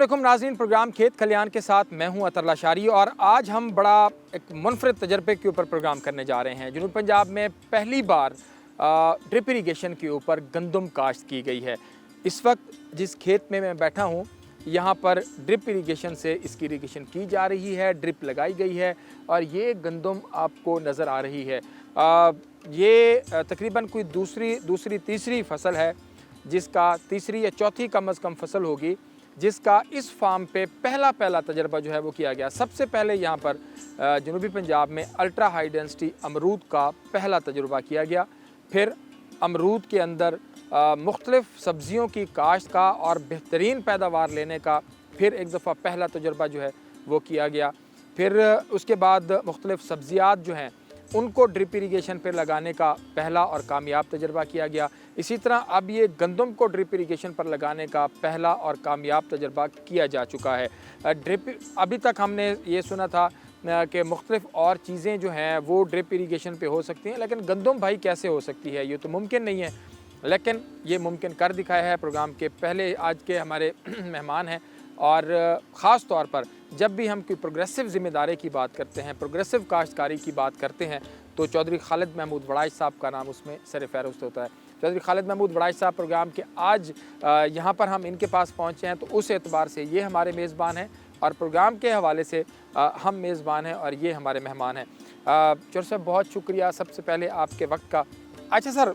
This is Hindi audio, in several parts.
अस्सलामुअलैकुम नाज़रीन, प्रोग्राम खेत खलियान के साथ मैं हूं अतर लाशारी और आज हम बड़ा एक मुनफरद तजर्बे के ऊपर प्रोग्राम करने जा रहे हैं। जनूब पंजाब में पहली बार ड्रिप इरीगेशन के ऊपर गंदम काश्त की गई है। इस वक्त जिस खेत में मैं बैठा हूं यहाँ पर ड्रिप इरीगेशन से इसकी इरीगेशन की जा रही है, ड्रिप लगाई गई है और ये गंदम आपको नज़र आ रही है। ये तकरीबन कोई दूसरी तीसरी फसल है, जिसका तीसरी या चौथी कम अज़ कम फसल होगी, जिसका इस फार्म पे पहला तजर्बा जो है वो किया गया। सबसे पहले यहाँ पर जनूबी पंजाब में अल्ट्रा हाई डेंसिटी अमरूद का पहला तजुर्बा किया गया। फिर अमरूद के अंदर मुख्तलिफ़ सब्ज़ियों की काश्त का और बेहतरीन पैदावार लेने का फिर एक दफ़ा पहला तजुर्बा जो है वो किया गया। फिर उसके बाद मुख्तलिफ़ सब्ज़ियात जो हैं उनको ड्रिप इरीगेशन पर लगाने का पहला और कामयाब तजर्बा किया गया। इसी तरह अब ये गंदम को ड्रिप इरीगेशन पर लगाने का पहला और कामयाब तजर्बा किया जा चुका है। अभी तक हमने ये सुना था कि मुख्तलिफ़ और चीज़ें जो हैं वो ड्रिप इरीगेशन पे हो सकती हैं, लेकिन गंदम भाई कैसे हो सकती है, ये तो मुमकिन नहीं है। लेकिन ये मुमकिन कर दिखाया है। प्रोग्राम के पहले आज के हमारे मेहमान हैं और ख़ास तौर पर जब भी हम कोई प्रोग्रेसिव ज़िम्मेदारी की बात करते हैं, प्रोग्रेसिव काश्तकारी की बात करते हैं, तो चौधरी खालिद महमूद वड़ाइच साहब का नाम उसमें सर फ़हरिस्त होता है। चौधरी खालिद महमूद वड़ाइच साहब प्रोग्राम के आज यहाँ पर हम इनके पास पहुँचे हैं, तो उस एतबार से ये हमारे मेज़बान हैं और प्रोग्राम के हवाले से हम मेज़बान हैं और ये हमारे मेहमान हैं। चौधरी साहब बहुत शुक्रिया सबसे पहले आपके वक्त का। अच्छा सर,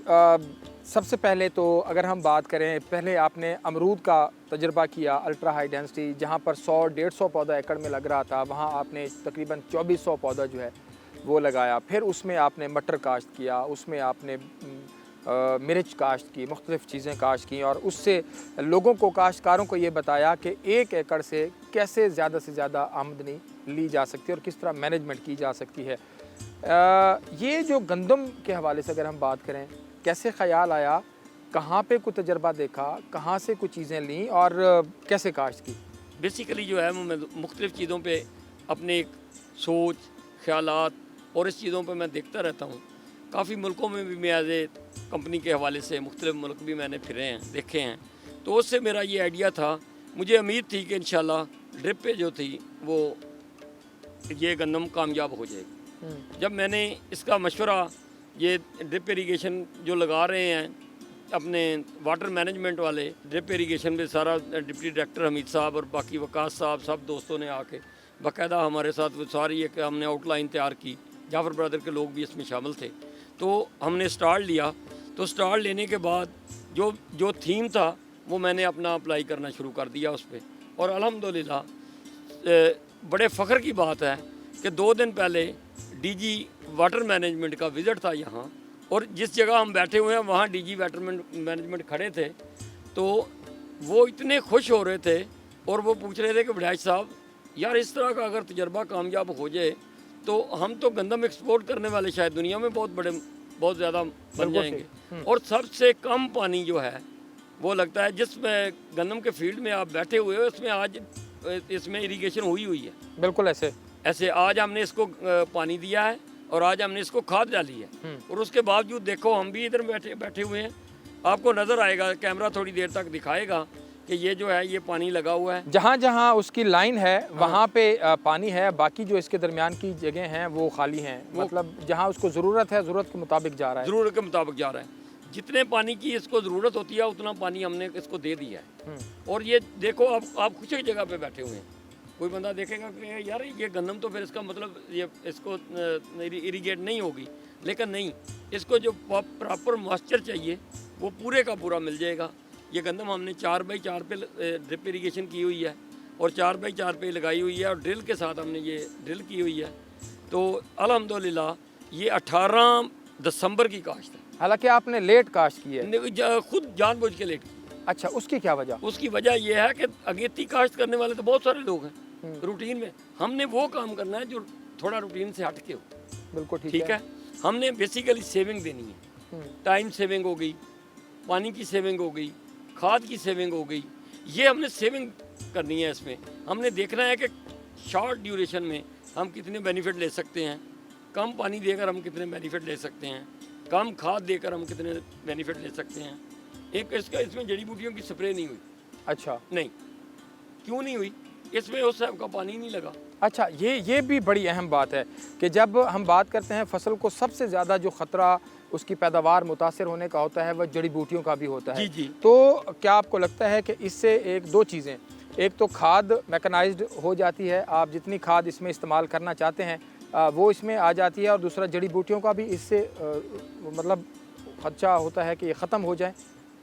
सबसे पहले तो अगर हम बात करें, पहले आपने अमरूद का तजर्बा किया अल्ट्रा हाई डेंसिटी, जहाँ पर 100-150 पौधा एकड़ में लग रहा था, वहाँ आपने तकरीबन 2400 पौधा जो है वो लगाया। फिर उसमें आपने मटर काश्त किया, उसमें आपने मिर्च काश्त की, मुख्तलिफ़ चीज़ें काश्त की और उससे लोगों को, काश्तकारों को ये बताया कि 1 एकड़ से कैसे ज़्यादा से ज़्यादा आमदनी ली जा सकती है और किस तरह मैनेजमेंट की जा सकती है। ये जो गंदम के हवाले से अगर हम बात करें, कैसे ख़याल आया, कहाँ पे कोई तजर्बा देखा, कहाँ से कुछ चीज़ें लीं और कैसे काश्त की? बेसिकली जो है वो मैं मुख्तलिफ़ चीज़ों पे अपने एक सोच, ख़यालात और इस चीज़ों पे मैं देखता रहता हूँ। काफ़ी मुल्कों में भी मैं एज़ ए कंपनी के हवाले से मुख्तलिफ़ मुल्क भी मैंने फिरे हैं, देखे हैं, तो उससे मेरा ये आइडिया था, मुझे उम्मीद थी कि इंशाल्लाह ड्रिप पे जो थी वो ये गंदम कामयाब हो जाएगी। जब मैंने इसका मशवरा, ये ड्रिप इरीगेशन जो लगा रहे हैं अपने वाटर मैनेजमेंट वाले, ड्रिप इरीगेशन में सारा डिप्टी डायरेक्टर हमीद साहब और बाकी वकास साहब सब दोस्तों ने आके बाकायदा हमारे साथ वो सारी एक हमने आउटलाइन तैयार की। जाफ़र ब्रदर के लोग भी इसमें शामिल थे। तो हमने स्टार्ट लिया, तो स्टार्ट लेने के बाद जो थीम था वो मैंने अपना अप्लाई करना शुरू कर दिया उस पर। और अल्हम्दुलिल्लाह बड़े फ़ख्र की बात है कि 2 दिन पहले डीजी वाटर मैनेजमेंट का विज़िट था यहाँ, और जिस जगह हम बैठे हुए हैं वहाँ डीजी वाटर मैनेजमेंट खड़े थे, तो वो इतने खुश हो रहे थे और वो पूछ रहे थे कि वड़ाइच साहब, यार इस तरह का अगर तजर्बा कामयाब हो जाए तो हम तो गंदम एक्सपोर्ट करने वाले शायद दुनिया में बहुत ज़्यादा बन जाएंगे। और सबसे कम पानी जो है वो लगता है, जिसमें गंदम के फील्ड में आप बैठे हुए हो, इसमें आज इसमें इरीगेशन हुई है। बिल्कुल ऐसे आज हमने इसको पानी दिया है और आज हमने इसको खाद डाली है, और उसके बावजूद देखो हम भी इधर बैठे हुए हैं। आपको नज़र आएगा, कैमरा थोड़ी देर तक दिखाएगा कि ये जो है ये पानी लगा हुआ है। जहाँ जहाँ उसकी लाइन है वहाँ पे पानी है, बाकी जो इसके दरमियान की जगह हैं वो खाली हैं। मतलब जहाँ उसको ज़रूरत है, ज़रूरत के मुताबिक जा रहा है। ज़रूरत के मुताबिक जा रहा है। जितने पानी की इसको ज़रूरत होती है उतना पानी हमने इसको दे दिया है। और ये देखो, आप कुछ एक जगह पे बैठे हुए हैं, कोई बंदा देखेगा कि यार ये गंदम तो फिर इसका मतलब ये इसको इरीगेट नहीं होगी, लेकिन नहीं, इसको जो प्रॉपर मॉइस्चर चाहिए वो पूरे का पूरा मिल जाएगा। ये गंदम हमने 4x4 पे ड्रिप इरीगेशन की हुई है और 4x4 पे लगाई हुई है और ड्रिल के साथ हमने ये ड्रिल की हुई है। तो अल्हम्दुलिल्लाह ये 18 दिसंबर की काश्त है। हालांकि आपने लेट काश्त की है, खुद जानबूझ के लेट की। अच्छा, उसकी क्या वजह? उसकी वजह यह है कि अगेती काश्त करने वाले तो बहुत सारे लोग हैं रूटीन में। हमने वो काम करना है जो थोड़ा रूटीन से हट के हो। बिल्कुल ठीक है। हमने बेसिकली सेविंग देनी है, टाइम सेविंग हो गई, पानी की सेविंग हो गई, खाद की सेविंग हो गई, ये हमने सेविंग करनी है। इसमें हमने देखना है कि शॉर्ट ड्यूरेशन में हम कितने बेनिफिट ले सकते हैं, कम पानी देकर हम कितने बेनिफिट ले सकते हैं, कम खाद देकर हम कितने बेनिफिट ले सकते हैं। एक इसमें जड़ी बूटियों की स्प्रे नहीं हुई। अच्छा, नहीं, क्यों नहीं हुई? इसमें उस साहब का पानी नहीं लगा। अच्छा, ये भी बड़ी अहम बात है कि जब हम बात करते हैं फसल को सबसे ज़्यादा जो ख़तरा उसकी पैदावार मुतासिर होने का होता है वह जड़ी बूटियों का भी होता है। जी जी। तो क्या आपको लगता है कि इससे एक दो चीज़ें, एक तो खाद मैकेनाइज्ड हो जाती है, आप जितनी खाद इसमें इस्तेमाल करना चाहते हैं वो इसमें आ जाती है, और दूसरा जड़ी बूटियों का भी इससे मतलब खदशा होता है कि ये ख़त्म हो जाए?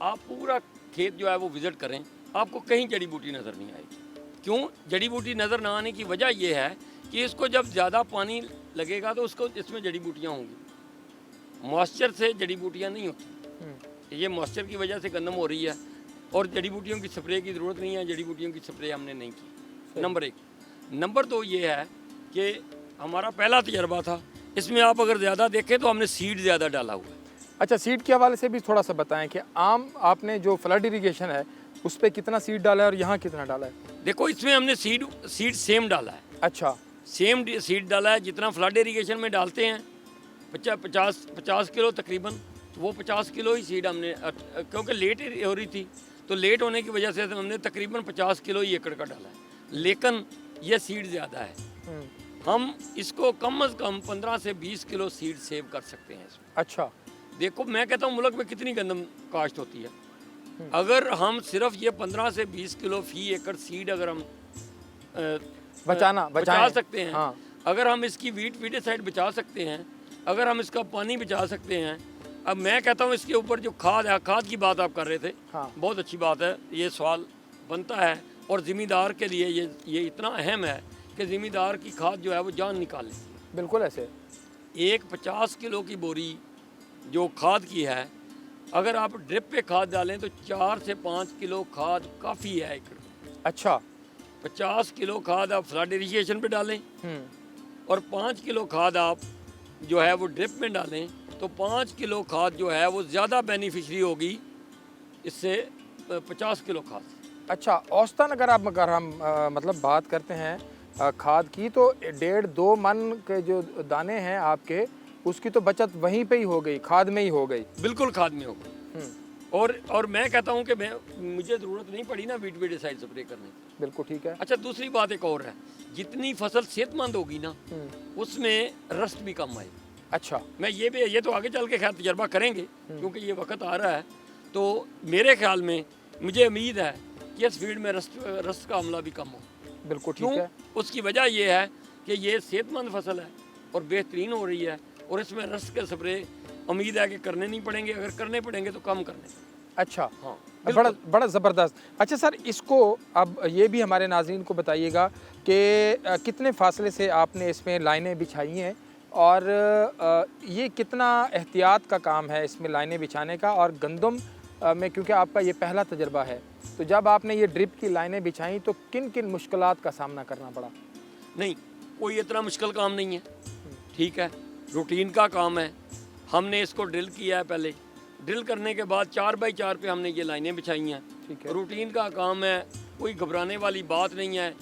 आप पूरा खेत जो है वो विज़िट करें, आपको कहीं जड़ी बूटी नज़र नहीं आएगी। क्यों जड़ी बूटी नज़र ना आने की वजह ये है कि इसको जब ज़्यादा पानी लगेगा तो उसको इसमें जड़ी बूटियाँ होंगी। मॉइस्चर से जड़ी बूटियाँ नहीं होती, ये मॉइस्चर की वजह से गंदम हो रही है, और जड़ी बूटियों की स्प्रे की ज़रूरत नहीं है, जड़ी बूटियों की स्प्रे हमने नहीं की। नंबर 1। नंबर 2 ये है कि हमारा पहला तजर्बा था, इसमें आप अगर ज़्यादा देखें तो हमने सीड ज़्यादा डाला हुआ है। अच्छा, सीड के हवाले से भी थोड़ा सा बताएं कि आम आपने जो फ्लड इरिगेशन है उस पर कितना सीड डाला है और यहाँ कितना डाला है? देखो इसमें हमने सीड सेम डाला है। अच्छा, सेम सीड डाला है जितना फ्लड इरीगेशन में डालते हैं, 50 किलो तकरीबन, वो 50 किलो ही सीड हमने क्योंकि लेट हो रही थी तो लेट होने की वजह से हमने तकरीबन 50 किलो ही एकड़ का डाला है, लेकिन ये सीड ज़्यादा है। हम इसको कम अज़ कम 15 से 20 किलो सीड सेव कर सकते हैं इसमें। अच्छा, देखो मैं कहता हूँ मुल्क में कितनी गंदम काश्त होती है, अगर हम सिर्फ ये 15 से 20 किलो फी एकड़ सीड अगर हम बचा सकते हैं, हाँ। अगर हम इसकी वीडिसाइड बचा सकते हैं, अगर हम इसका पानी बचा सकते हैं। अब मैं कहता हूँ इसके ऊपर जो खाद है, खाद की बात आप कर रहे थे, हाँ। बहुत अच्छी बात है, ये सवाल बनता है, और ज़िम्मेदार के लिए ये इतना अहम है कि ज़िम्मेदार की खाद जो है वो जान निकाल लेती है। बिल्कुल ऐसे। एक 50 किलो की बोरी जो खाद की है, अगर आप ड्रिप पे खाद डालें तो 4 से 5 किलो खाद काफ़ी है एकड़। अच्छा, 50 किलो खाद आप फ्लड इरीगेशन पे डालें और 5 किलो खाद आप जो है वो ड्रिप में डालें, तो 5 किलो खाद जो है वो ज़्यादा बेनिफिशरी होगी इससे 50 किलो खाद। अच्छा, औसतन अगर हम मतलब बात करते हैं खाद की, तो 1.5-2 मन के जो दाने हैं आपके, उसकी तो बचत वहीं पे ही हो गई, खाद में ही हो गई। बिल्कुल खाद में हो गई। और मैं कहता हूँ कि मुझे ज़रूरत नहीं पड़ी ना वीडिसाइड स्प्रे करने की। बिल्कुल ठीक है। अच्छा, दूसरी बात एक और है, जितनी फसल सेहतमंद होगी ना उसमें रस्ट भी कम आएगी। अच्छा, मैं ये तो आगे चल के खैर तजर्बा करेंगे क्योंकि ये वक्त आ रहा है, तो मेरे ख्याल में मुझे उम्मीद है कि इस फील्ड में रस्ट का हमला भी कम हो। बिल्कुल ठीक है। उसकी वजह ये है कि ये सेहतमंद फसल है और बेहतरीन हो रही है, और इसमें रस्ट के स्प्रे उम्मीद है कि करने नहीं पड़ेंगे, अगर करने पड़ेंगे तो कम करने। अच्छा, हाँ, बड़ा ज़बरदस्त। अच्छा सर, इसको अब ये भी हमारे नाज़रीन को बताइएगा कि कितने फासले से आपने इसमें लाइनें बिछाई हैं, और ये कितना एहतियात का काम है इसमें लाइनें बिछाने का, और गंदम में क्योंकि आपका ये पहला तजर्बा है, तो जब आपने ये ड्रिप की लाइनें बिछाई तो किन किन मुश्किलात का सामना करना पड़ा? नहीं, कोई इतना मुश्किल काम नहीं है, ठीक है, रूटीन का काम है। हमने इसको ड्रिल किया है, पहले ड्रिल करने के बाद 4x4 पे हमने ये लाइनें बिछाई हैं। ठीक है। रूटीन का काम है, कोई घबराने वाली बात नहीं है।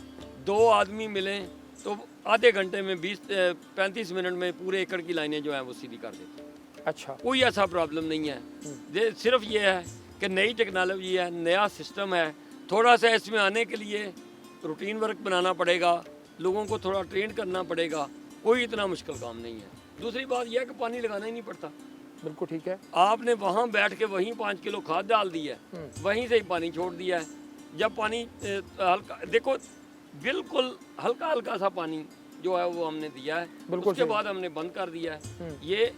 2 आदमी मिलें तो आधे घंटे में 20-35 मिनट में पूरे एकड़ की लाइनें जो हैं वो सीधी कर देते हैं। अच्छा, कोई ऐसा प्रॉब्लम नहीं है। सिर्फ ये है कि नई टेक्नोलॉजी है, नया सिस्टम है, थोड़ा सा इसमें आने के लिए रूटीन वर्क बनाना पड़ेगा, लोगों को थोड़ा ट्रेन करना पड़ेगा, कोई इतना मुश्किल काम नहीं है। दूसरी बात यह है कि पानी लगाना ही नहीं पड़ता। बिल्कुल ठीक है। आपने वहाँ बैठ के वहीं 5 किलो खाद डाल दी है, वहीं से ही पानी छोड़ दिया है। जब पानी हल्का, देखो बिल्कुल हल्का हल्का सा पानी जो है वो हमने दिया है, उसके बाद हमने बंद कर दिया है। ये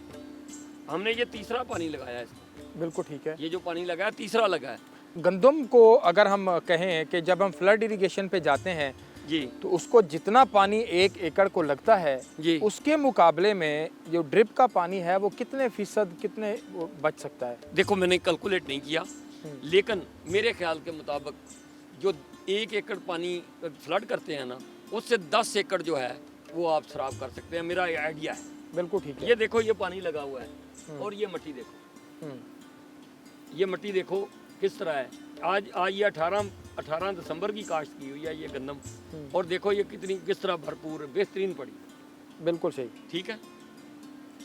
हमने ये तीसरा पानी लगाया है इसको। बिल्कुल ठीक है। ये जो पानी लगा है तीसरा लगा है। गंदम को अगर हम कहें कि जब हम फ्लड इरिगेशन पे जाते हैं जी, तो उसको जितना पानी 1 एकड़ को लगता है जी, उसके मुकाबले में जो ड्रिप का पानी है वो कितने फीसद कितने बच सकता है? देखो मैंने कैलकुलेट नहीं किया, लेकिन मेरे ख्याल के मुताबिक जो 1 एकड़ पानी फ्लड करते हैं ना, उससे 10 एकड़ जो है वो आप खराब कर सकते हैं, मेरा आइडिया है। बिल्कुल ठीक है। ये देखो ये पानी लगा हुआ है और ये मिट्टी देखो, ये मिट्टी देखो किस तरह है। आज ये 18 दिसंबर की काश्त की हुई है ये गंदम, और देखो ये किस तरह भरपूर बेहतरीन पड़ी। बिल्कुल सही। ठीक है,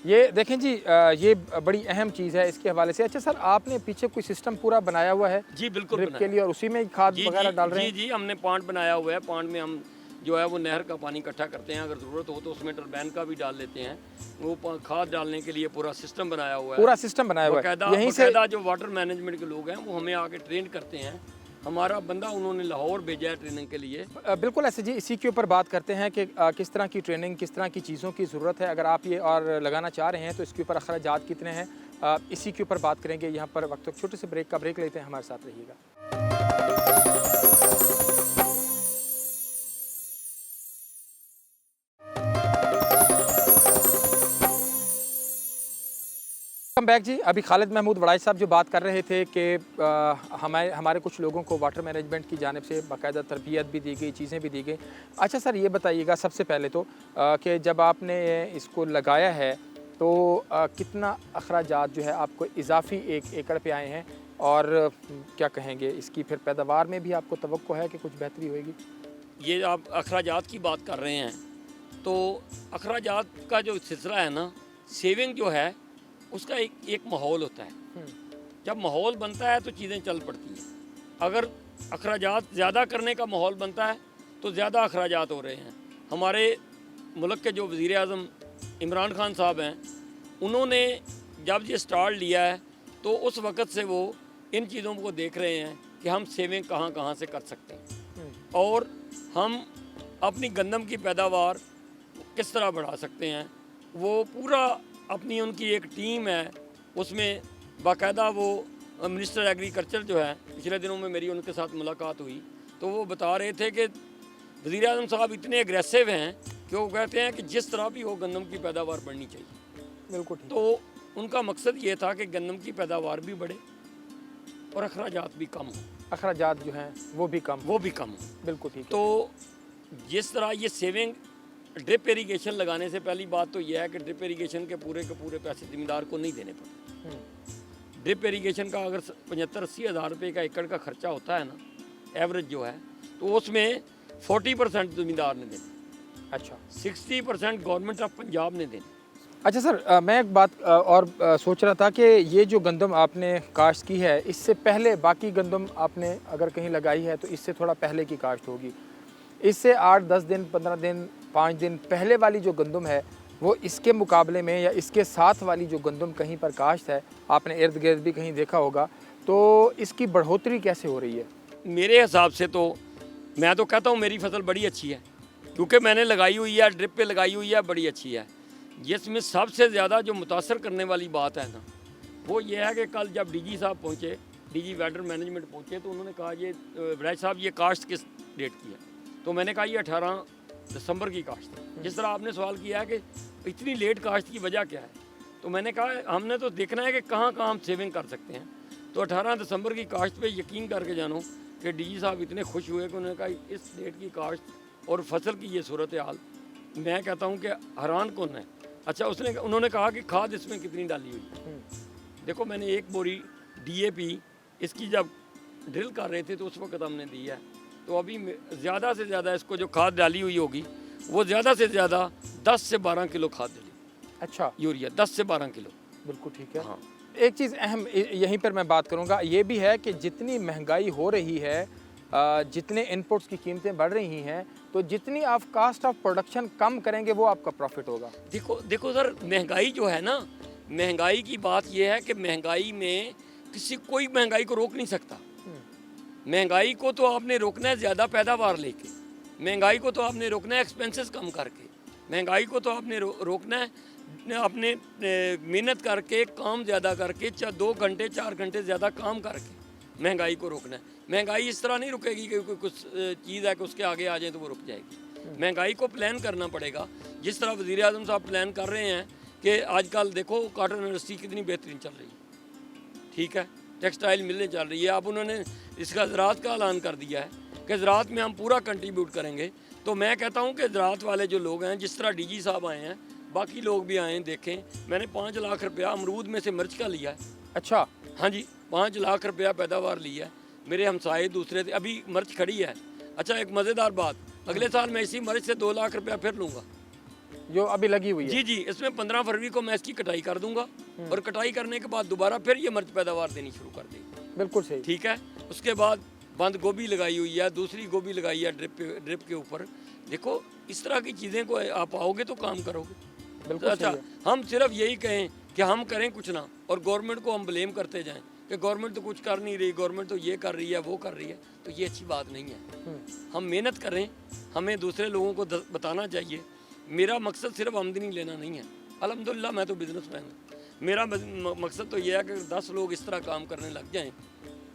ये देखें जी, ये बड़ी अहम चीज़ है इसके हवाले से। अच्छा सर, आपने पीछे कोई सिस्टम पूरा बनाया हुआ है जी बिल्कुल ड्रिप बनाया। के लिए, और उसी में ही खाद जी वगैरह जी डाल रहे जी हैं? जी हमने पांड बनाया हुआ है। पांड में हम जो है वो नहर का पानी इकट्ठा करते हैं, अगर ज़रूरत हो तो उसमें टरबैन का भी डाल लेते हैं। वो खाद डालने के लिए पूरा सिस्टम बनाया हुआ है। पूरा सिस्टम बनाया हुआ है बाकायदा यहीं से? बाकायदा जो वाटर मैनेजमेंट के लोग हैं वो हमें आके ट्रेन करते हैं। हमारा बंदा उन्होंने लाहौर भेजा है ट्रेनिंग के लिए। बिल्कुल ऐसे जी, इसी के ऊपर बात करते हैं कि किस तरह की ट्रेनिंग, किस तरह की चीज़ों की ज़रूरत है। अगर आप ये और लगाना चाह रहे हैं तो इसके ऊपर अखराजात कितने हैं, इसी के ऊपर बात करेंगे। यहाँ पर वक्त छोटे से ब्रेक लेते हैं, हमारे साथ रहिएगा। वेलकम बैक जी। अभी खालिद महमूद वड़ाई साहब जो बात कर रहे थे कि हमारे कुछ लोगों को वाटर मैनेजमेंट की जानिब से बाकायदा तरबियत भी दी गई, चीज़ें भी दी गई। अच्छा सर, ये बताइएगा सबसे पहले तो कि जब आपने इसको लगाया है तो कितना अखराजात जो है आपको इजाफी 1 एकड़ पे आए हैं, और क्या कहेंगे इसकी फिर पैदावार में भी आपको तवक्को है कि कुछ बेहतरी होएगी? ये आप अखराजात की बात कर रहे हैं तो अखराजात का जो सिलसिला है ना, सेविंग जो है उसका एक माहौल होता है। जब माहौल बनता है तो चीज़ें चल पड़ती हैं। अगर अखराजात ज़्यादा करने का माहौल बनता है तो ज़्यादा अखराजात हो रहे हैं। हमारे मुल्क के जो वज़ीर आज़म इमरान खान साहब हैं, उन्होंने जब ये स्टार्ट लिया है तो उस वक़्त से वो इन चीज़ों को देख रहे हैं कि हम सेविंग कहाँ कहाँ से कर सकते हैं और हम अपनी गंदम की पैदावार किस तरह बढ़ा सकते हैं। वो पूरा अपनी उनकी एक टीम है, उसमें बाकायदा वो मिनिस्टर एग्रीकल्चर जो है, पिछले दिनों में मेरी उनके साथ मुलाकात हुई तो वो बता रहे थे कि वज़ीर आज़म साहब इतने एग्रेसिव हैं कि वो कहते हैं कि जिस तरह भी हो गंदम की पैदावार बढ़नी चाहिए। बिल्कुल। तो उनका मकसद ये था कि गंदम की पैदावार भी बढ़े और अखराजात भी कम हो। अखराजात जो हैं वो भी कम हो। बिल्कुल ठीक है। तो जिस तरह ये सेविंग ड्रिप इरीगेशन लगाने से पहली बात तो यह है कि ड्रिप इरीगेशन के पूरे पैसे ज़मींदार को नहीं देने पड़ते। ड्रिप इरीगेशन का अगर 75-80 हज़ार रुपये का एकड़ का खर्चा होता है ना, एवरेज जो है, तो उसमें 40% ज़मींदार ने देने। अच्छा, 60% गवर्नमेंट ऑफ पंजाब ने देने। अच्छा सर, मैं एक बात और सोच रहा था कि ये जो गंदम आपने काश्त की है, इससे पहले बाकी गंदम आपने अगर कहीं लगाई है तो इससे थोड़ा पहले की काश्त होगी। इससे 8-10 दिन, 15 दिन, 5 दिन पहले वाली जो गंदम है वो इसके मुकाबले में या इसके साथ वाली जो गंदम कहीं पर काश्त है, आपने इर्द गिर्द भी कहीं देखा होगा, तो इसकी बढ़ोतरी कैसे हो रही है? मेरे हिसाब से तो मैं तो कहता हूँ मेरी फसल बड़ी अच्छी है, क्योंकि मैंने लगाई हुई है, ड्रिप पे लगाई हुई है, बड़ी अच्छी है। जिसमें सबसे ज़्यादा जो मुतासर करने वाली बात है ना, वो ये है कि कल जब डीजी साहब पहुँचे, डीजी वाटर मैनेजमेंट पहुँचे, तो उन्होंने कहा ये वड़ाई साहब ये काश्त किस डेट की है? तो मैंने कहा ये 18 दिसंबर की काश्त है। जिस तरह आपने सवाल किया है कि इतनी लेट काश्त की वजह क्या है, तो मैंने कहा हमने तो देखना है कि कहाँ कहाँ हम सेविंग कर सकते हैं। तो 18 दिसंबर की काश्त पे यकीन करके जानो कि डीजी साहब इतने खुश हुए कि उन्होंने कहा इस डेट की काश्त और फसल की ये सूरत हाल, मैं कहता हूँ कि हैरान कौन है। अच्छा, उन्होंने कहा कि खाद इसमें कितनी डाली हुई है। देखो, मैंने 1 बोरी DAP इसकी जब ड्रिल कर रहे थे तो उस वक्त हमने दी है, तो अभी ज़्यादा से ज़्यादा इसको जो खाद डाली हुई होगी वो ज़्यादा से ज़्यादा 10 से 12 किलो खाद डाली। अच्छा, यूरिया 10 से 12 किलो। बिल्कुल ठीक है। हाँ, एक चीज़ अहम यहीं पर मैं बात करूंगा, ये भी है कि जितनी महंगाई हो रही है, जितने इनपुट्स की कीमतें बढ़ रही हैं, तो जितनी आप कास्ट ऑफ प्रोडक्शन कम करेंगे वो आपका प्रॉफिट होगा। देखो सर, महंगाई जो है ना, महंगाई की बात यह है कि महंगाई में कोई महंगाई को रोक नहीं सकता। महंगाई को तो आपने रोकना है ज़्यादा पैदावार लेके, महंगाई को तो आपने रोकना है एक्सपेंसेस कम करके, महंगाई को तो आपने रोकना है अपने मेहनत करके, काम ज़्यादा करके, 2 घंटे 4 घंटे ज़्यादा काम करके महंगाई को रोकना है। महंगाई इस तरह नहीं रुकेगी कि कुछ चीज़ है कि उसके आगे आ जाए तो वो रुक जाएगी। महंगाई को प्लान करना पड़ेगा, जिस तरह वज़ीर आज़म साहब प्लान कर रहे हैं कि आजकल देखो कॉटन इंडस्ट्री कितनी बेहतरीन चल रही है, ठीक है, टेक्सटाइल मिलें चल रही है। अब उन्होंने इसका ज़राअत का ऐलान कर दिया है कि ज़राअत में हम पूरा कंट्रीब्यूट करेंगे। तो मैं कहता हूँ कि ज़राअत वाले जो लोग हैं, जिस तरह डीजी साहब आए हैं, बाकी लोग भी आए, देखें, मैंने 5 लाख रुपया अमरूद में से मिर्च का लिया है। अच्छा, हाँ जी, 5 लाख रुपया पैदावार लिया है। मेरे हमसाए दूसरे थे, अभी मिर्च खड़ी है। अच्छा, एक मज़ेदार बात, अगले साल मैं इसी मिर्च से 2 लाख रुपया फिर लूँगा। जो अभी लगी हुई है। जी जी, इसमें 15 फरवरी को मैं इसकी कटाई कर दूंगा और कटाई करने के बाद दोबारा फिर ये मिर्च पैदावार देनी शुरू कर देगी। बिल्कुल सही। ठीक है, उसके बाद बंद गोभी लगाई हुई है, दूसरी गोभी लगाई है ड्रिप के ऊपर। देखो इस तरह की चीज़ें को आप आओगे तो काम करोगे। बिल्कुल अच्छा, सही है। हम सिर्फ यही कहें कि हम करें कुछ ना और गवर्नमेंट को हम ब्लेम करते जाएं कि गवर्नमेंट तो कुछ कर नहीं रही, गवर्नमेंट तो ये कर रही है, वो कर रही है, तो ये अच्छी बात नहीं है। हम मेहनत करें, हमें दूसरे लोगों को बताना चाहिए। मेरा मकसद सिर्फ आमदनी लेना नहीं है, अल्हम्दुलिल्लाह मैं तो बिजनेसमैन हूँ। मेरा मकसद तो ये है कि 10 लोग इस तरह काम करने लग जाएं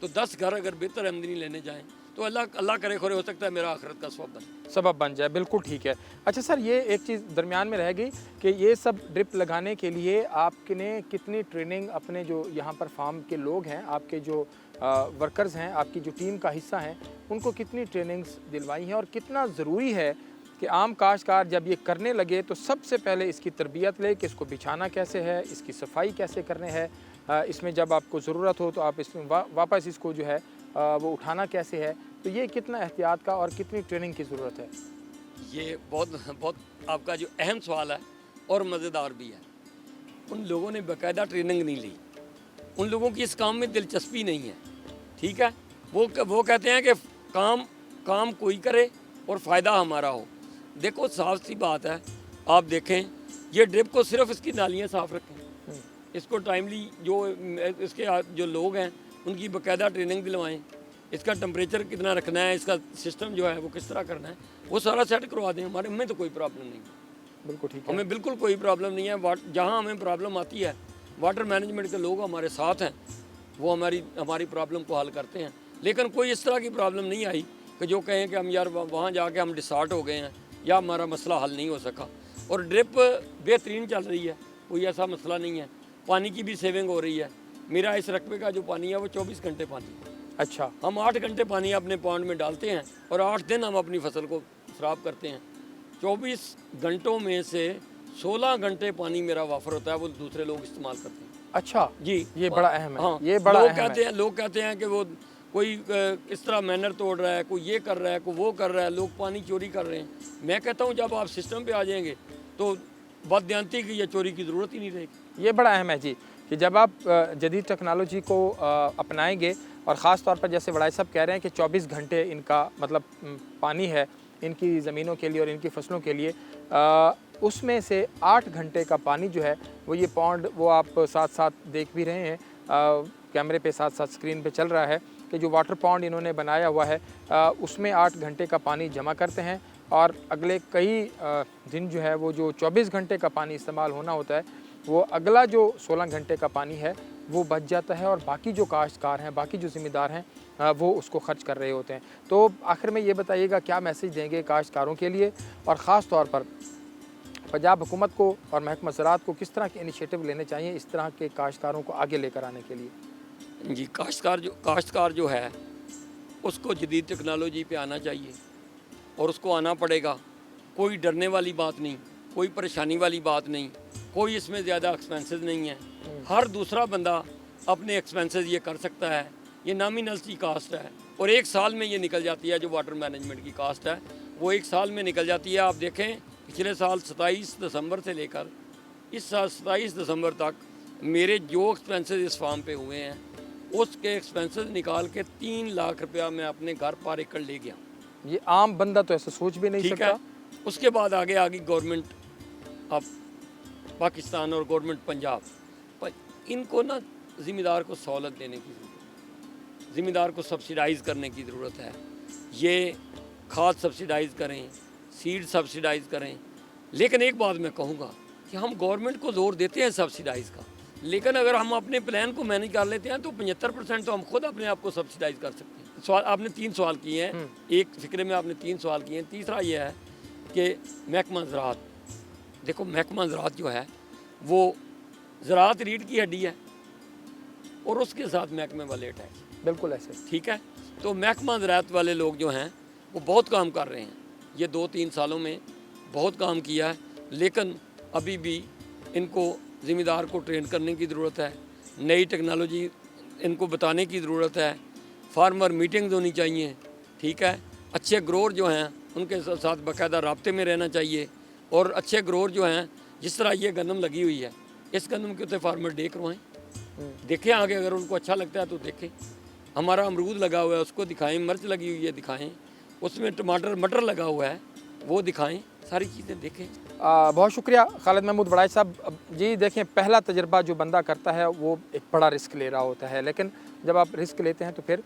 तो 10 घर अगर बेहतर आमदनी लेने जाएं तो अल्लाह करे खोरे हो सकता है मेरा आखिरत का सबब बन जाए। बिल्कुल ठीक है। अच्छा सर, ये एक चीज़ दरमियान में रह गई कि ये सब ड्रिप लगाने के लिए आपने कितनी ट्रेनिंग अपने जो यहाँ पर फार्म के लोग हैं, आपके जो वर्कर्स हैं, आपकी जो टीम का हिस्सा हैं, उनको कितनी ट्रेनिंग्स दिलवाई हैं और कितना ज़रूरी है कि आम काश्तकार जब ये करने लगे तो सबसे पहले इसकी तरबियत ले कि इसको बिछाना कैसे है, इसकी सफाई कैसे करने है, इसमें जब आपको ज़रूरत हो तो आप इसमें वापस इसको जो है वो उठाना कैसे है, तो ये कितना एहतियात का और कितनी ट्रेनिंग की ज़रूरत है? ये बहुत आपका जो अहम सवाल है और मज़ेदार भी है। उन लोगों ने बाकायदा ट्रेनिंग नहीं ली, उन लोगों की इस काम में दिलचस्पी नहीं है। ठीक है, वो कहते हैं कि काम कोई करे और फ़ायदा हमारा हो। देखो साफ सी बात है, आप देखें ये ड्रिप को सिर्फ इसकी नालियाँ साफ़ रखें, इसको टाइमली जो इसके जो लोग हैं उनकी बाकायदा ट्रेनिंग दिलवाएं, इसका टेम्परेचर कितना रखना है, इसका सिस्टम जो है वो किस तरह करना है, वो सारा सेट करवा दें। हमारे में तो कोई प्रॉब्लम नहीं है। बिल्कुल ठीक है, हमें बिल्कुल कोई प्रॉब्लम नहीं है। जहाँ हमें प्रॉब्लम आती है वाटर मैनेजमेंट के लोग हमारे साथ हैं, वो हमारी प्रॉब्लम को हल करते हैं। लेकिन कोई इस तरह की प्रॉब्लम नहीं आई कि जो कहें कि हम यार वहाँ जाके हम डिसार्ट हो गए हैं या हमारा मसला हल नहीं हो सका। और ड्रिप बेहतरीन चल रही है, कोई ऐसा मसला नहीं है। पानी की भी सेविंग हो रही है। मेरा इस रकबे का जो पानी है वो 24 घंटे पानी है। अच्छा, हम 8 घंटे पानी अपने पॉन्ड में डालते हैं और 8 दिन हम अपनी फसल को खराब करते हैं। 24 घंटों में से 16 घंटे पानी मेरा वाफर होता है, वो दूसरे लोग इस्तेमाल करते हैं। अच्छा जी, ये बड़ा अहम है। हाँ, ये बड़ा लोग अहम कहते है। हैं लोग कहते हैं कि वो कोई इस तरह मैनर तोड़ रहा है, कोई ये कर रहा है, कोई वो कर रहा है, लोग पानी चोरी कर रहे हैं। मैं कहता हूँ जब आप सिस्टम पे आ जाएंगे तो बदयांती की या चोरी की ज़रूरत ही नहीं रहेगी। ये बड़ा अहम है जी कि जब आप जदीद टेक्नोलॉजी को अपनाएंगे और ख़ास तौर पर जैसे वड़ाई साहब कह रहे हैं कि 24 घंटे इनका मतलब पानी है इनकी ज़मीनों के लिए और इनकी फसलों के लिए, उसमें से 8 घंटे का पानी जो है वो ये पॉन्ड, वो आप साथ साथ देख भी रहे हैं, कैमरे पे साथ साथ स्क्रीन पे चल रहा है कि जो वाटर पॉन्ड इन्होंने बनाया हुआ है उसमें 8 घंटे का पानी जमा करते हैं और अगले कई दिन जो है वो जो 24 घंटे का पानी इस्तेमाल होना होता है वो अगला जो 16 घंटे का पानी है वो बच जाता है और बाकी जो काश्तकार हैं, बाकी जो ज़िम्मेदार हैं वो उसको खर्च कर रहे होते हैं। तो आखिर में ये बताइएगा क्या मैसेज देंगे काश्तकारों के लिए और ख़ास तौर पर पंजाब हुकूमत को और महकमा ज़राअत को किस तरह के इनिशिएटिव लेने चाहिए इस तरह के काश्तकारों को आगे लेकर आने के लिए? जी, काश्तकार जो है उसको जदीद टेक्नोलॉजी पे आना चाहिए और उसको आना पड़ेगा। कोई डरने वाली बात नहीं, कोई परेशानी वाली बात नहीं, कोई इसमें ज़्यादा एक्सपेंसेस नहीं है। हर दूसरा बंदा अपने एक्सपेंसेस ये कर सकता है। ये नॉमिनल सी कास्ट है और 1 साल में ये निकल जाती है। जो वाटर मैनेजमेंट की कास्ट है वो 1 साल में निकल जाती है। आप देखें पिछले साल 27 दिसंबर से लेकर इस साल 27 दिसंबर तक मेरे जो एक्सपेंसेस इस फार्म पे हुए हैं उसके एक्सपेंसेस निकाल के 3 लाख रुपया मैं अपने घर पर एकड़ ले गया। ये आम बंदा तो ऐसा सोच भी नहीं ठीक सकता। है, उसके बाद आगे गवर्नमेंट अब पाकिस्तान और गवर्नमेंट पंजाब, पर इनको ना ज़िम्मेदार को सहूलत देने की ज़रूरत है, ज़िम्मेदार को सब्सिडाइज़ करने की ज़रूरत है। ये खाद सब्सिडाइज़ करें, सीड सब्सिडाइज़ करें। लेकिन एक बात मैं कहूँगा कि हम गवर्नमेंट को ज़ोर देते हैं सब्सिडाइज़ का, लेकिन अगर हम अपने प्लान को मैनेज कर लेते हैं तो 75% तो हम खुद अपने आप को सब्सिडाइज़ कर सकते हैं। सवाल आपने 3 सवाल किए हैं, एक फिक्रे में आपने 3 सवाल किए हैं। तीसरा ये है कि महकमा ज़राअत, देखो महकमा ज़राअत जो है वो ज़राअत रीढ़ की हड्डी है और उसके साथ महकमे वाले अटैच। बिल्कुल ऐसे। ठीक है, तो महकमा ज़राअत वाले लोग जो हैं वो बहुत काम कर रहे हैं। ये 2-3 सालों में बहुत काम किया है, लेकिन अभी भी इनको ज़िम्मेदार को ट्रेन करने की ज़रूरत है, नई टेक्नोलॉजी इनको बताने की ज़रूरत है, फार्मर मीटिंग्स होनी चाहिए। ठीक है, अच्छे ग्रोअर जो हैं उनके साथ बाकायदा राब्ते में रहना चाहिए और अच्छे ग्रोर जो हैं, जिस तरह ये गंदम लगी हुई है, इस गंदम के ऊपर फार्मर डे करवाएं, देखें आगे, अगर उनको अच्छा लगता है तो देखें। हमारा अमरूद लगा हुआ है उसको दिखाएं, मिर्च लगी हुई है दिखाएं, उसमें टमाटर मटर लगा हुआ है वो दिखाएं, सारी चीज़ें देखें। बहुत शुक्रिया खालिद महमूद वड़ाई साहब। जी देखें, पहला तजर्बा जो बंदा करता है वो एक बड़ा रिस्क ले रहा होता है, लेकिन जब आप रिस्क लेते हैं तो फिर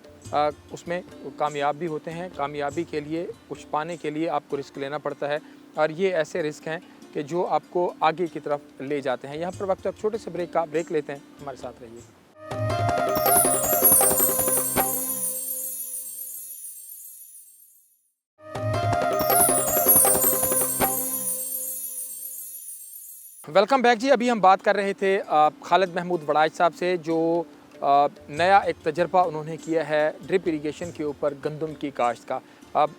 उसमें कामयाब भी होते हैं। कामयाबी के लिए, कुछ पाने के लिए आपको रिस्क लेना पड़ता है, और ये ऐसे रिस्क हैं कि जो आपको आगे की तरफ ले जाते हैं। यहाँ पर वक्त एक छोटे से ब्रेक लेते हैं, हमारे साथ रहिए। वेलकम बैक जी। अभी हम बात कर रहे थे खालिद महमूद वड़ाई साहब से, जो नया एक तजर्बा उन्होंने किया है ड्रिप इरिगेशन के ऊपर गंदम की काश्त का।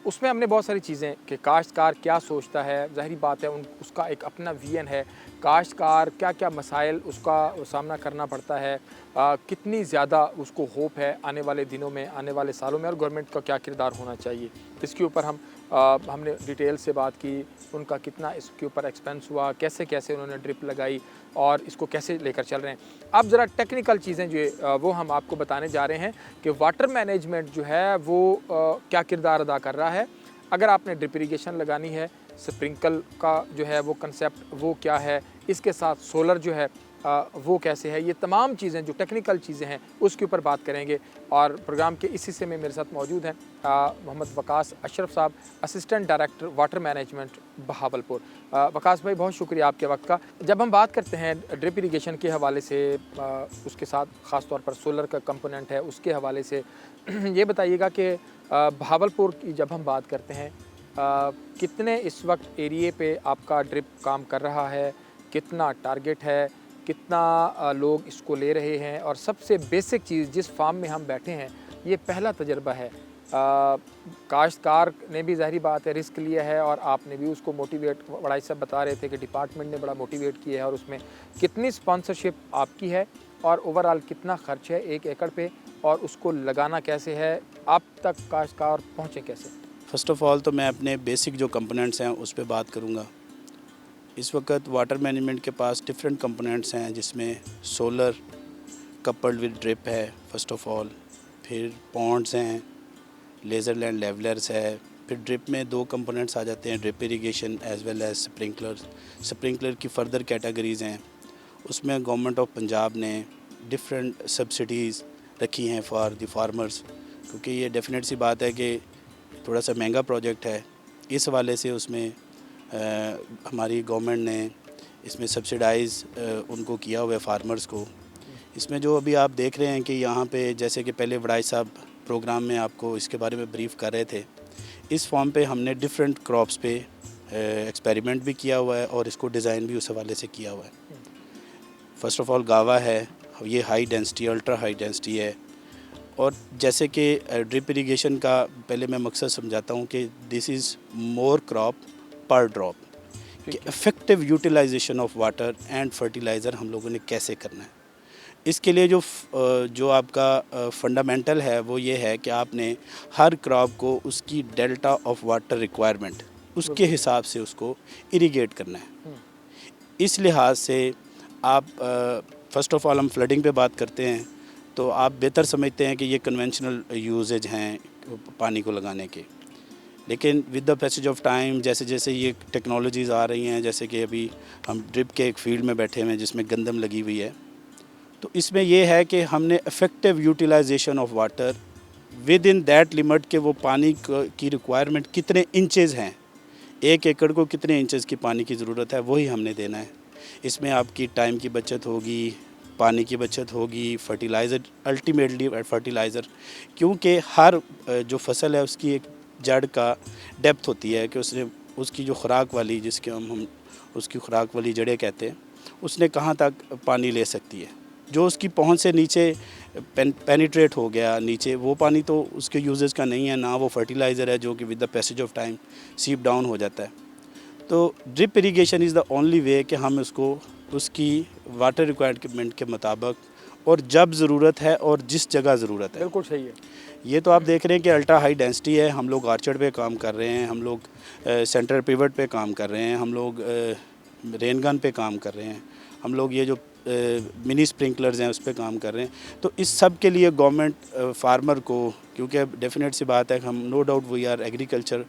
उसमें हमने बहुत सारी चीज़ें कि काश्तकार क्या सोचता है, ज़ाहिरी बात है उसका एक अपना विजन है, काश्तकार क्या क्या मसाइल उसका सामना करना पड़ता है, कितनी ज़्यादा उसको होप है आने वाले दिनों में, आने वाले सालों में, और गवर्नमेंट का क्या किरदार होना चाहिए। इसके ऊपर हमने डिटेल से बात की, उनका कितना इसके ऊपर एक्सपेंस हुआ, कैसे कैसे उन्होंने ड्रिप लगाई और इसको कैसे लेकर चल रहे हैं। अब ज़रा टेक्निकल चीज़ें जो वो हम आपको बताने जा रहे हैं कि वाटर मैनेजमेंट जो है वो क्या किरदार अदा कर रहा है। अगर आपने ड्रिप इरिगेशन लगानी है, स्प्रिंकल का जो है वो कंसेप्ट वो क्या है, इसके साथ सोलर जो है वो कैसे है, ये तमाम चीज़ें जो टेक्निकल चीज़ें हैं उसके ऊपर बात करेंगे। और प्रोग्राम के इस हिस्से में मेरे साथ मौजूद हैं मोहम्मद वकास अशरफ साहब, assistant director water management Bahawalpur. Waqas भाई, बहुत शुक्रिया आपके वक्त का। जब हम बात करते हैं ड्रिप इरिगेशन के हवाले से, उसके साथ ख़ास तौर पर सोलर का कंपोनेंट है उसके हवाले से, ये बताइएगा कि बहावलपुर की जब हम बात करते हैं, कितने इस वक्त एरिए पे आपका ड्रिप काम कर रहा है, कितना टारगेट है, कितना लोग इसको ले रहे हैं, और सबसे बेसिक चीज़, जिस फार्म में हम बैठे हैं ये पहला तजर्बा है, काश्तकार ने भी ज़ाहिरी बात है रिस्क लिया है, और आपने भी उसको मोटिवेट, वड़ाई साहब बता रहे थे कि डिपार्टमेंट ने बड़ा मोटिवेट किया है, और उसमें कितनी स्पॉन्सरशिप आपकी है और ओवरऑल कितना ख़र्च है 1 एकड़ पे, और उसको लगाना कैसे है, आप तक काश्तकार पहुँचे कैसे? फ़र्स्ट ऑफ़ ऑल तो मैं अपने बेसिक जो कंपोनेंट्स हैं उस पे बात करूँगा। इस वक्त वाटर मैनेजमेंट के पास डिफरेंट कंपोनेंट्स हैं, जिसमें सोलर कपल्ड विद ड्रिप है फ़र्स्ट ऑफ़ ऑल, फिर पॉन्ड्स हैं, लेज़र लैंड लेवलर्स है, फिर ड्रिप में 2 कंपोनेंट्स आ जाते हैं, drip irrigation as well as sprinkler. Sprinkler की फ़र्दर कैटेगरीज़ हैं, उसमें गवर्नमेंट ऑफ पंजाब ने डिफरेंट सब्सिडीज़ रखी हैं फॉर द फार्मर्स, क्योंकि ये डेफिनेट सी बात है कि थोड़ा सा महंगा प्रोजेक्ट है। इस हवाले से उसमें हमारी गवर्नमेंट ने इसमें सब्सिडाइज़ उनको किया हुआ है फार्मर्स को। इसमें जो अभी आप देख रहे हैं कि यहाँ पे, जैसे कि पहले वड़ाई साहब प्रोग्राम में आपको इसके बारे में ब्रीफ़ कर रहे थे, इस फॉर्म पे हमने डिफरेंट क्रॉप्स पे एक्सपेरिमेंट भी किया हुआ है और इसको डिज़ाइन भी उस हवाले से किया हुआ है। फ़र्स्ट ऑफ़ ऑल गावा है, ये high density, ultra high density है। और जैसे कि ड्रिप इरिगेशन का पहले मैं मकसद समझाता हूँ कि this is more crop per drop, कि effective utilisation of water and fertiliser हम लोगों ने कैसे करना है। इसके लिए जो आपका फंडामेंटल है वो ये है कि आपने हर क्रॉप को उसकी डेल्टा ऑफ वाटर रिक्वायरमेंट उसके हिसाब से उसको इरिगेट करना है। इस लिहाज से आप फ़र्स्ट ऑफ़ ऑल हम फ्लडिंग पे बात करते हैं तो आप बेहतर समझते हैं कि ये कन्वेंशनल यूजेज हैं पानी को लगाने के, लेकिन with the passage of time जैसे जैसे ये टेक्नोलॉजीज़ आ रही हैं, जैसे कि अभी हम ड्रिप के एक फील्ड में बैठे हुए हैं जिसमें गंदम लगी हुई है, तो इसमें यह है कि हमने effective utilisation of water within that limit के वो पानी की रिक्वायरमेंट कितने इंचेस हैं, 1 एकड़ को कितने इंचेस की पानी की ज़रूरत है, वही हमने देना है। इसमें आपकी टाइम की बचत होगी, पानी की बचत होगी, फर्टिलाइज़र, अल्टीमेटली फर्टिलाइज़र, क्योंकि हर जो फसल है उसकी एक जड़ का डेप्थ होती है कि उसकी जो खुराक वाली, जिसके हम उसकी खुराक वाली जड़ें कहते हैं, उसने कहाँ तक पानी ले सकती है। जो उसकी पहुंच से नीचे पेनिट्रेट हो गया नीचे, वो पानी तो उसके यूजेस का नहीं है, ना वो फर्टिलाइज़र है जो कि with the passage of time सीप डाउन हो जाता है। तो drip irrigation is the only way कि हम उसको उसकी वाटर रिक्वायरमेंट के मुताबिक और जब ज़रूरत है और जिस जगह ज़रूरत है, बिल्कुल सही है, ये तो आप देख रहे हैं कि अल्ट्रा हाई डेंसिटी है। हम लोग आर्चर्ड पे काम कर रहे हैं, हम लोग सेंटर पिवट पे काम कर रहे हैं, हम लोग रेन गन पे काम कर रहे हैं, हम लोग ये जो मिनी स्प्रिंकलर्स हैं उस पे काम कर रहे हैं। तो इस सब के लिए गवर्नमेंट फार्मर को, क्योंकि डेफिनेट सी बात है, हम no doubt we are agriculture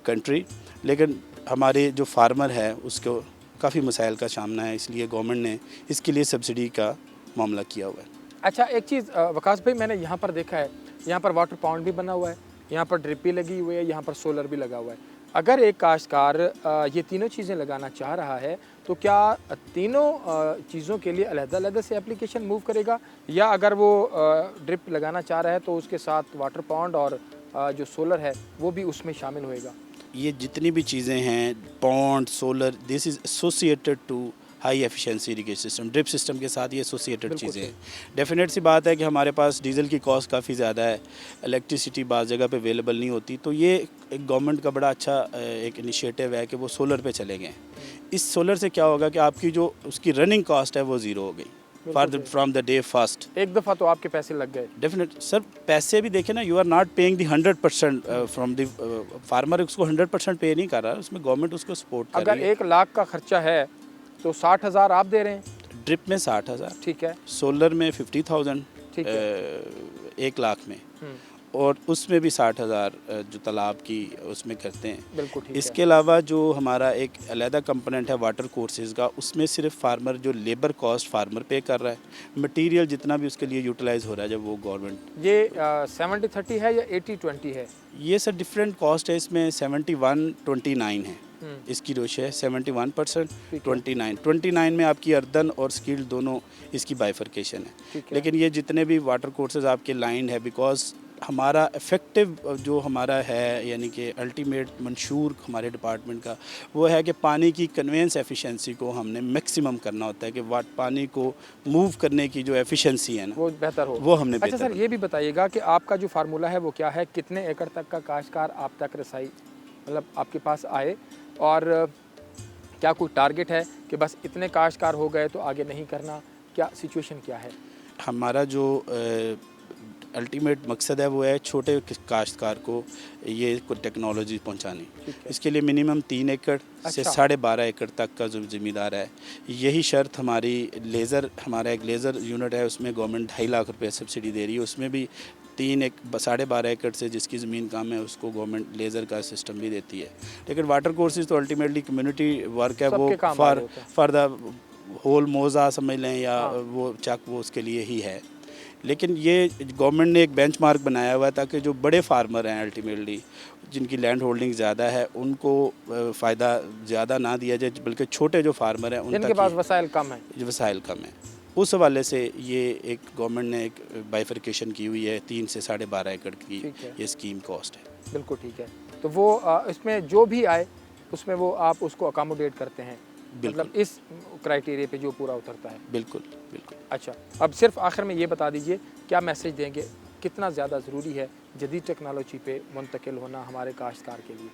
country, लेकिन हमारे जो फार्मर है उसको काफ़ी मसाइल का सामना है, इसलिए गवर्नमेंट ने इसके लिए सब्सिडी का मामला किया हुआ है। अच्छा, एक चीज़ वकास भाई, मैंने यहाँ पर देखा है, यहाँ पर वाटर पॉन्ड भी बना हुआ है, यहाँ पर ड्रिप भी लगी हुई है, यहाँ पर सोलर भी लगा हुआ है। अगर एक काश्तकार ये तीनों चीज़ें लगाना चाह रहा है तो क्या तीनों चीज़ों के लिए अलग-अलग से एप्लीकेशन मूव करेगा, या अगर वो ड्रिप लगाना चाह रहा है तो उसके साथ वाटर पॉन्ड और जो सोलर है वो भी उसमें शामिल होएगा? ये जितनी भी चीज़ें हैं, pond, solar, this is associated to high efficiency irrigation system. Drip system के साथ ये एसोसिएटेड चीज़ें हैं। डेफिनेट सी बात है कि हमारे पास डीजल की कॉस्ट काफ़ी ज़्यादा है, इलेक्ट्रिसिटी बाज़ जगह पे अवेलेबल नहीं होती, तो ये एक गवर्नमेंट का बड़ा अच्छा एक इनिशिएटिव है कि वो सोलर पे चले गए। इस सोलर से क्या होगा कि आपकी जो उसकी रनिंग कॉस्ट है वो ज़ीरो हो गई फ्रॉम द डे फर्स्ट। एक दफ़ा तो आपके पैसे लग गए। डेफिनेट सर, पैसे भी देखें ना, you are not paying the 100% from the farmer, उसको 100% पे नहीं कर रहा, उसमें गवर्नमेंट उसको सपोर्ट कर अगर रही है। 1 लाख का खर्चा है तो 60,000 आप दे रहे हैं? ड्रिप में 60,000, ठीक है, सोलर में 50,000, ठीक है। 1 लाख में, और उसमें भी 60,000 जो तालाब की उसमें करते हैं। बिल्कुल ठीक इसके अलावा जो हमारा एक अलहदा कंपोनेंट है वाटर कोर्सेज़ का, उसमें सिर्फ फार्मर जो लेबर कॉस्ट फार्मर पे कर रहा है, मटेरियल जितना भी उसके लिए यूटिलाइज हो रहा है जब वो गवर्नमेंट। ये 70-30 है या 80-20 है? ये सर डिफरेंट कॉस्ट है, इसमें 71-29 है, इसकी रेशो है 71%, 29 में आपकी अर्दन और स्किल्ड दोनों इसकी बाइफर्केशन है। लेकिन ये जितने भी वाटर कोर्सेज आपके लाइन है, बिकॉज हमारा इफ़ेक्टिव जो हमारा है, यानी कि अल्टीमेट मंशूर हमारे डिपार्टमेंट का वो है कि पानी की कन्वेंस एफिशिएंसी को हमने मैक्सिमम करना होता है, कि पानी को मूव करने की जो एफिशिएंसी है ना वो बेहतर हो, वो हमने अच्छा सर, ये भी बताइएगा कि आपका जो फार्मूला है वो क्या है, कितने एकड़ तक का काश्तकार आप तक रसाई मतलब आपके पास आए, और क्या कोई टारगेट है कि बस इतने काश्तकार हो गए तो आगे नहीं करना, क्या सिचुएशन क्या है? हमारा जो अल्टीमेट मकसद है वो है छोटे काश्तकार को ये टेक्नोलॉजी पहुंचानी। इसके लिए मिनिमम 3 एकड़ से 12.5 एकड़ तक का जो ज़मींदार है, यही शर्त हमारी लेज़र, हमारा एक लेज़र यूनिट है, उसमें गवर्नमेंट 2.5 लाख रुपये सब्सिडी दे रही है, उसमें भी 12.5 एकड़ से जिसकी ज़मीन कम है उसको गवर्नमेंट लेज़र का सिस्टम भी देती है। लेकिन वाटर कोर्सेज तो अल्टीमेटली कम्युनिटी वर्क है, वो फॉर द होल मोज़ा समझ लें या वो चक, वो उसके लिए ही है। लेकिन ये गवर्नमेंट ने एक बेंचमार्क बनाया हुआ है ताकि जो बड़े फार्मर हैं अल्टीमेटली जिनकी लैंड होल्डिंग ज़्यादा है उनको फ़ायदा ज़्यादा ना दिया जाए, बल्कि छोटे जो फार्मर हैं जिनके पास वसाइल कम है, वसाइल कम है, उस हवाले से ये एक गवर्नमेंट ने एक बाइफर्केशन की हुई है। 3 से 12.5 एकड़ की ये स्कीम कॉस्ट है। बिल्कुल ठीक है। तो वो इसमें जो भी आए उसमें वो आप उसको अकोमोडेट करते हैं, मतलब इस क्राइटेरिया पे जो पूरा उतरता है? बिल्कुल बिल्कुल। अच्छा, अब सिर्फ आखिर में ये बता दीजिए, क्या मैसेज देंगे, कितना ज़्यादा ज़रूरी है जदीद टेक्नोलॉजी पे मुंतकिल होना हमारे काश्तकार के लिए?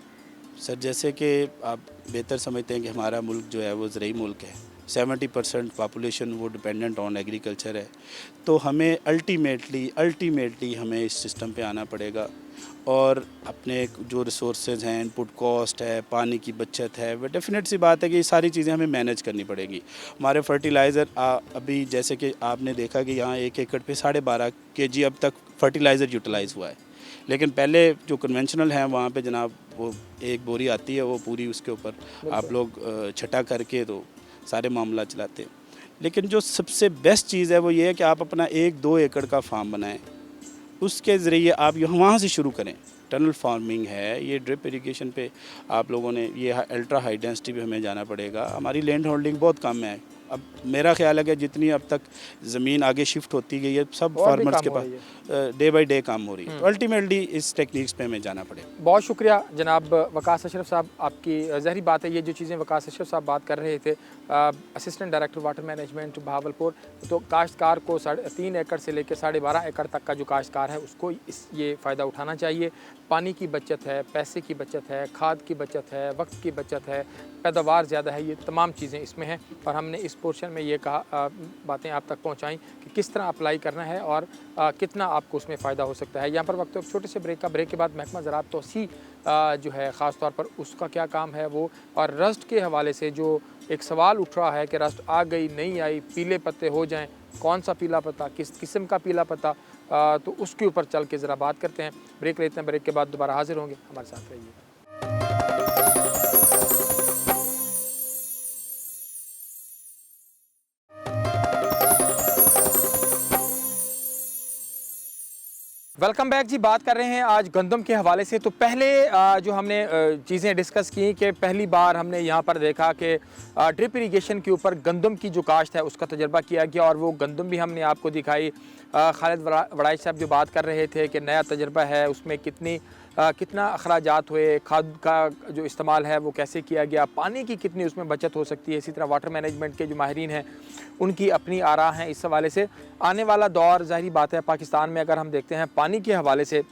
सर, जैसे कि आप बेहतर समझते हैं कि हमारा मुल्क जो है वो ज़रई मुल्क है, 70% पॉपुलेशन वो डिपेंडेंट ऑन एग्रीकल्चर है, तो हमें अल्टीमेटली हमें इस सिस्टम पे आना पड़ेगा और अपने जो रिसोर्सेज हैं, इनपुट कॉस्ट है, पानी की बचत है, वो डेफिनेट सी बात है कि ये सारी चीज़ें हमें मैनेज करनी पड़ेगी। हमारे फर्टिलाइज़र अभी जैसे कि आपने देखा कि यहाँ 1 एकड़ पे 12.5 kg अब तक फर्टिलाइज़र यूटिलाइज़ हुआ है, लेकिन पहले जो कन्वेंशनल हैं वहाँ पे जनाब वो एक बोरी आती है, वो पूरी उसके ऊपर आप लोग छटा करके तो सारे मामला चलाते हैं। लेकिन जो सबसे बेस्ट चीज़ है वो ये है कि आप अपना 1-2 एकड़ का फार्म बनाएं, उसके ज़रिए आप वहाँ से शुरू करें। टनल फार्मिंग है, ये ड्रिप इरिगेशन पे आप लोगों ने, ये अल्ट्रा हाई डेंसिटी पे हमें जाना पड़ेगा। हमारी लैंड होल्डिंग बहुत कम है। अब मेरा ख्याल है कि जितनी अब तक ज़मीन आगे शिफ्ट होती गई है, सब फार्मर्स के पास डे बाई डे काम हो रही है, तो अल्टीमेटली इस टेक्निक्स पे हमें जाना पड़ेगा। बहुत शुक्रिया जनाब वकास अशरफ साहब, आपकी ज़ाहिर बात है ये जो चीज़ें वकास अशरफ साहब बात कर रहे थे, assistant director water management Bahawalpur, तो काश्तकार को 3 एकड़ से लेकर 12.5 एकड़ तक का जो काश्तकार है उसको ये फ़ायदा उठाना चाहिए। पानी की बचत है, पैसे की बचत है, खाद की बचत है, वक्त की बचत है, पैदावार ज़्यादा है, ये तमाम चीज़ें इसमें हैं। और हमने इस पोर्शन में ये कहा बातें आप तक पहुँचाई कि किस तरह अप्लाई करना है और कितना आपको उसमें फ़ायदा हो सकता है। यहाँ पर वक्त एक छोटे से ब्रेक का, ब्रेक के बाद महकमा ज़राअत तोसी जो है ख़ास तौर पर उसका क्या काम है वो, और रस्ट के हवाले से जो एक सवाल उठ रहा है कि रस्ट आ गई नहीं आई, पीले पत्ते हो जाएं, कौन सा पीला पत्ता, किस किस्म का पीला पत्ता, तो उसके ऊपर चल के ज़रा बात करते हैं। ब्रेक लेते हैं, ब्रेक के बाद दोबारा हाजिर होंगे, हमारे साथ रहिएगा। वेलकम बैक जी। बात कर रहे हैं आज गंदम के हवाले से। तो पहले जो हमने चीज़ें डिस्कस की कि पहली बार हमने यहाँ पर देखा कि ड्रिप इरिगेशन के ऊपर गंदम की जो काश्त है उसका तजर्बा किया गया, और वो गंदम भी हमने आपको दिखाई। खालिद वड़ाई साहब जो बात कर रहे थे कि नया तजर्बा है, उसमें कितना अखराजात हुए, खाद का जो इस्तेमाल है वो कैसे किया गया, पानी की कितनी उसमें बचत हो सकती है। इसी तरह वाटर मैनेजमेंट के जो माहिरीन हैं उनकी अपनी आरा हैं इस हवाले से। आने वाला दौर ज़ाहिरी बात है पाकिस्तान में अगर हम देखते हैं पानी के हवाले से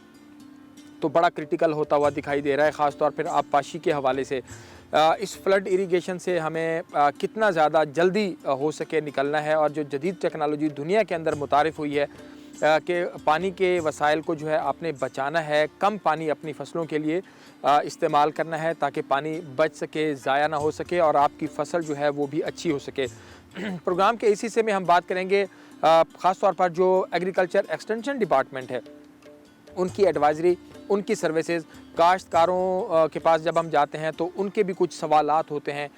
तो बड़ा क्रिटिकल होता हुआ दिखाई दे रहा है, ख़ास तौर पर आबपाशी के हवाले से। इस फ्लड इरिगेशन से हमें कितना ज़्यादा जल्दी हो सके निकलना है, और जो जदीद टेक्नोलॉजी दुनिया के अंदर मुतारिफ़ हुई है कि पानी के वसाइल को जो है आपने बचाना है, कम पानी अपनी फसलों के लिए इस्तेमाल करना है ताकि पानी बच सके, ज़ाया ना हो सके और आपकी फ़सल जो है वो भी अच्छी हो सके। प्रोग्राम के इस हिस्से में हम बात करेंगे ख़ास तौर पर जो एग्रीकल्चर एक्सटेंशन डिपार्टमेंट है उनकी एडवाइज़री, उनकी सर्विसेज। काश्तकारों के पास जब हम जाते हैं तो उनके भी कुछ सवालात होते हैं।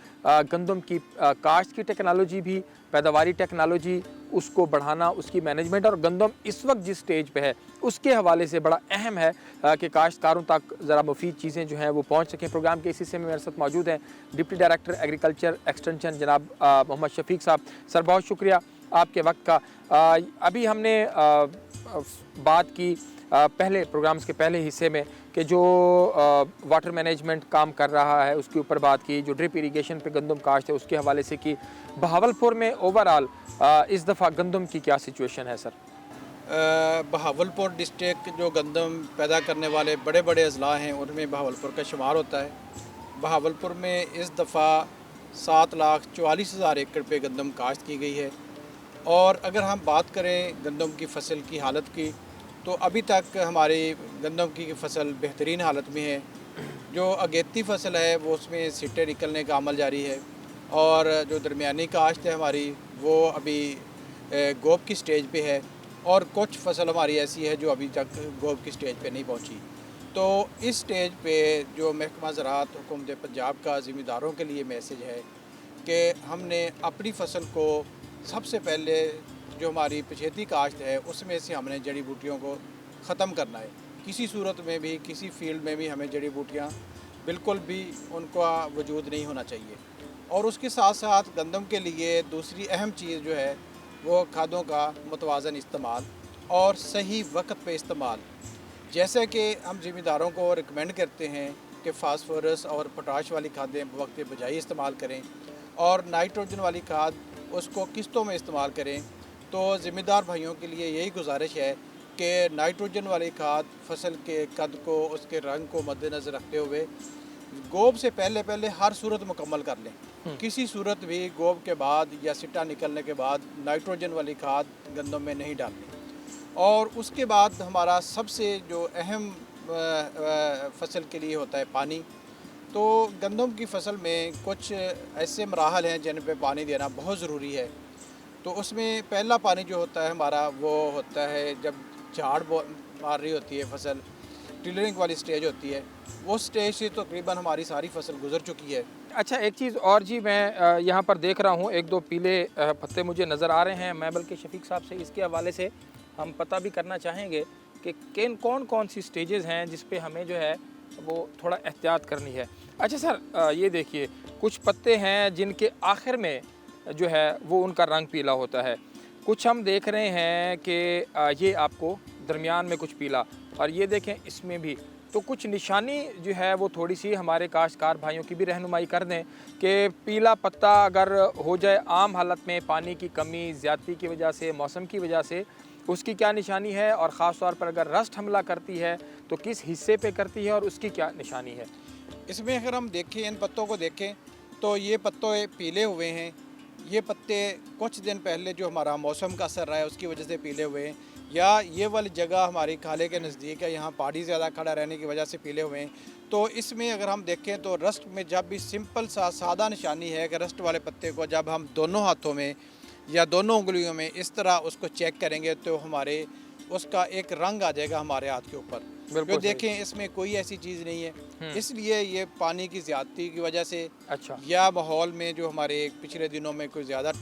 गंदम की काश्त की टेक्नोलॉजी भी, पैदावारी टेक्नोलॉजी, उसको बढ़ाना, उसकी मैनेजमेंट, और गंदम इस वक्त जिस स्टेज पे है उसके हवाले से बड़ा अहम है कि काश्तकारों तक ज़रा मुफीद चीज़ें जो हैं वो पहुँच सकें। प्रोग्राम के इस हिस्से में मेरे साथ मौजूद हैं डिप्टी डायरेक्टर एग्रीकल्चर एक्सटेंशन जनाब मोहम्मद शफीक साहब। सर बहुत शुक्रिया आपके वक्त का। अभी हमने बात की पहले प्रोग्राम्स के पहले हिस्से में कि जो वाटर मैनेजमेंट काम कर रहा है उसके ऊपर बात की, जो ड्रिप इरिगेशन पे गंदम काश्त है उसके हवाले से की। बहावलपुर में ओवरऑल इस दफ़ा गंदम की क्या सिचुएशन है सर? बहावलपुर डिस्ट्रिक्ट जो गंदम पैदा करने वाले बड़े बड़े अजला हैं उनमें बहावलपुर का शुमार होता है। बहावलपुर में इस दफ़ा 7,44,000 एकड़ पे गंदम काश्त की गई है। और अगर हम बात करें गंदम की फसल की हालत की तो अभी तक हमारी गंदम की फसल बेहतरीन हालत में है। जो अगेती फसल है वो उसमें सिट्टे निकलने का अमल जारी है, और जो दरमियानी काश्त है हमारी वो अभी गोब की स्टेज पे है, और कुछ फसल हमारी ऐसी है जो अभी तक गोब की स्टेज पे नहीं पहुंची। तो इस स्टेज पे जो महकमा ज़राअत हुकूमत पंजाब का ज़िम्मेदारों के लिए मैसेज है कि हमने अपनी फसल को सबसे पहले जो हमारी पछेती काश्त है उसमें से हमने जड़ी बूटियों को ख़त्म करना है। किसी सूरत में भी, किसी फील्ड में भी हमें जड़ी बूटियाँ बिल्कुल भी उनका वजूद नहीं होना चाहिए। और उसके साथ साथ गंदम के लिए दूसरी अहम चीज़ जो है वो खादों का मुतवाज़न इस्तेमाल और सही वक्त पे इस्तेमाल। जैसे कि हम ज़िम्मेदारों को रिकमेंड करते हैं कि फास्फोरस और पोटाश वाली खादें वक्त बजाई इस्तेमाल करें, और नाइट्रोजन वाली खाद उसको किस्तों में इस्तेमाल करें। तो ज़िम्मेदार भाइयों के लिए यही गुजारिश है कि नाइट्रोजन वाली खाद फसल के कद को, उसके रंग को मद्देनज़र रखते हुए गोब से पहले हर सूरत मुकम्मल कर लें। किसी सूरत भी गोब के बाद या सिट्टा निकलने के बाद नाइट्रोजन वाली खाद गंदम में नहीं डालनी। और उसके बाद हमारा सबसे जो अहम फसल के लिए होता है पानी। तो गंदम की फसल में कुछ ऐसे मराहल हैं जिन पे पानी देना बहुत ज़रूरी है। तो उसमें पहला पानी जो होता है हमारा वो होता है जब झाड़ मार रही होती है फसल, टिलरिंग वाली स्टेज होती है, वो स्टेज से तकरीबन हमारी सारी फसल गुजर चुकी है। अच्छा, एक चीज़ और जी, मैं यहाँ पर देख रहा हूँ एक दो पीले पत्ते मुझे नज़र आ रहे हैं। मैं बल्कि शफीक साहब से इसके हवाले से हम पता भी करना चाहेंगे कि कौन सी स्टेजेस हैं जिस पे हमें जो है वो थोड़ा एहतियात करनी है। अच्छा सर, ये देखिए कुछ पत्ते हैं जिनके आखिर में जो है वो उनका रंग पीला होता है, कुछ हम देख रहे हैं कि ये आपको दरमियान में कुछ पीला, और ये देखें इसमें भी। तो कुछ निशानी जो है वो थोड़ी सी हमारे काश्तकार भाइयों की भी रहनुमाई कर दें कि पीला पत्ता अगर हो जाए आम हालत में पानी की कमी, ज़्यादती की वजह से, मौसम की वजह से, उसकी क्या निशानी है, और ख़ास तौर पर अगर रस्ट हमला करती है तो किस हिस्से पे करती है और उसकी क्या निशानी है? इसमें अगर हम देखें, इन पत्तों को देखें तो ये पत्ते पीले हुए हैं। ये पत्ते कुछ दिन पहले जो हमारा मौसम का असर रहा है उसकी वजह से पीले हुए हैं, या ये वाली जगह हमारी खाले के नज़दीक है, यहाँ पहाड़ी ज़्यादा खड़ा रहने की वजह से पीले हुए हैं। तो इसमें अगर हम देखें तो रस्ट में जब भी सिंपल सा सादा निशानी है कि रस्ट वाले पत्ते को जब हम दोनों हाथों में या दोनों उंगलियों में इस तरह उसको चेक करेंगे तो हमारे उसका एक रंग आ जाएगा हमारे हाथ के ऊपर। बिल्कुल तो सही। देखें इसमें कोई ऐसी चीज़ नहीं है, इसलिए ये पानी की ज़्यादती की वजह से अच्छा। या माहौल में जो हमारे पिछले दिनों में कोई ज़्यादा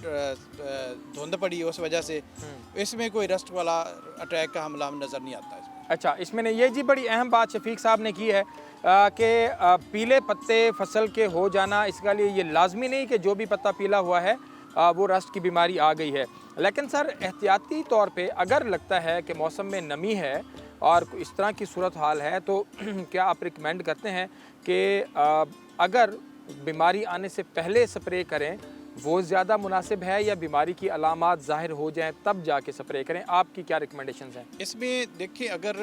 धुंध पड़ी है उस वजह से इसमें कोई रस्ट वाला अटैक का हमला नज़र नहीं आता इसमें। अच्छा, इसमें ने ये जी बड़ी अहम बात शफीक साहब ने की है कि पीले पत्ते फसल के हो जाना, इसका लिए ये लाजमी नहीं कि जो भी पत्ता पीला हुआ है वो रस्ट की बीमारी आ गई है। लेकिन सर, एहतियाती तौर पे अगर लगता है कि मौसम में नमी है और इस तरह की सूरत हाल है तो क्या आप रिकमेंड करते हैं कि अगर बीमारी आने से पहले स्प्रे करें वो ज़्यादा मुनासिब है, या बीमारी की अलामात ज़ाहिर हो जाएं तब जाके स्प्रे करें? आपकी क्या रिकमेंडेशंस हैं? इसमें देखिए, अगर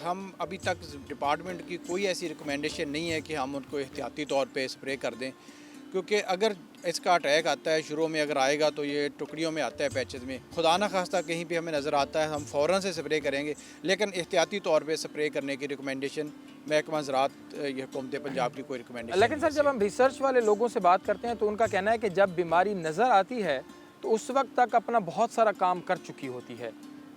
हम अभी तक डिपार्टमेंट की कोई ऐसी रिकमेंडेशन नहीं है कि हम उनको एहतियाती तौर पे स्प्रे कर दें, क्योंकि अगर इसका अटैक आता है शुरू में अगर आएगा तो ये टुकड़ियों में आता है, पैचेस में, खुदा न खास्ता कहीं पे हमें नज़र आता है हम फ़ौरन से स्प्रे करेंगे। लेकिन एहतियाती तौर पे स्प्रे करने की रिकमेंडेशन महकमा ज़राअत हुकूमत पंजाब की कोई रिकमेंडेशन। लेकिन सर, जब हम रिसर्च वाले लोगों से बात करते हैं तो उनका कहना है कि जब बीमारी नज़र आती है तो उस वक्त तक अपना बहुत सारा काम कर चुकी होती है,